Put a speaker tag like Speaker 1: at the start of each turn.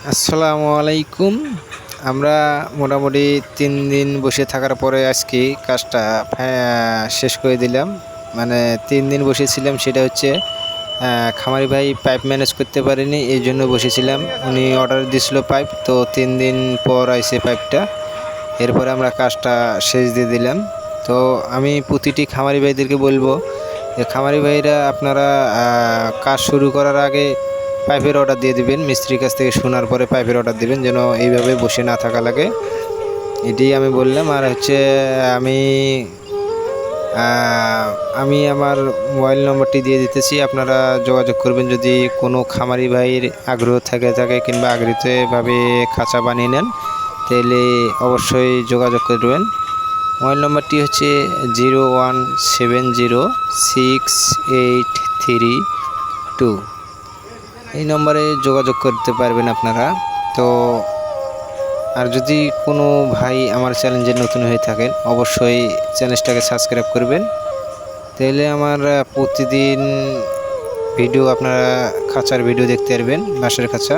Speaker 1: আসসালামু আলাইকুম। আমরা মোটামুটি ৩ দিন বসে থাকার পরে আজকে কাজটা শেষ করে দিলাম। মানে ৩ দিন বসেছিলাম, সেটা হচ্ছে খামারি ভাই পাইপ ম্যানেজ করতে পারেনি, এই জন্য বসেছিলাম। উনি অর্ডার দিয়েছিল পাইপ, তো ৩ দিন পর আইছে পাইপটা। এরপরে আমরা কাজটা শেষ দিয়ে দিলাম। তো আমি প্রতিটি খামারি ভাইদেরকে বলবো যে খামারি ভাইরা আপনারা কাজ শুরু করার আগে পাইপের অর্ডার দিয়ে দিবেন। মিস্ত্রির কাছ থেকে শোনার পরে পাইপের অর্ডার দিবেন, যেন এইভাবে বসে না থাকা লাগে। এটাই আমি বললাম। আর হচ্ছে আমি আমি আমার মোবাইল নম্বরটি দিয়ে দিতেছি, আপনারা যোগাযোগ করবেন যদি কোনো খামারি ভাইয়ের আগ্রহ থাকে কিংবা আগ্রহীতভাবে খাঁচা বানিয়ে নেন, তাহলে অবশ্যই যোগাযোগ করবেন। মোবাইল নম্বরটি হচ্ছে 017068332। এই নম্বরে যোগাযোগ করতে পারবেন আপনারা। তো আর যদি কোনো ভাই আমার চ্যানেলে নতুন হয়ে থাকেন, অবশ্যই চ্যানেলটাকে সাবস্ক্রাইব করবেন, তাহলে আমার প্রতিদিন ভিডিও আপনারা খাঁচার ভিডিও দেখতে পারবেন, বাঁশের খাঁচা।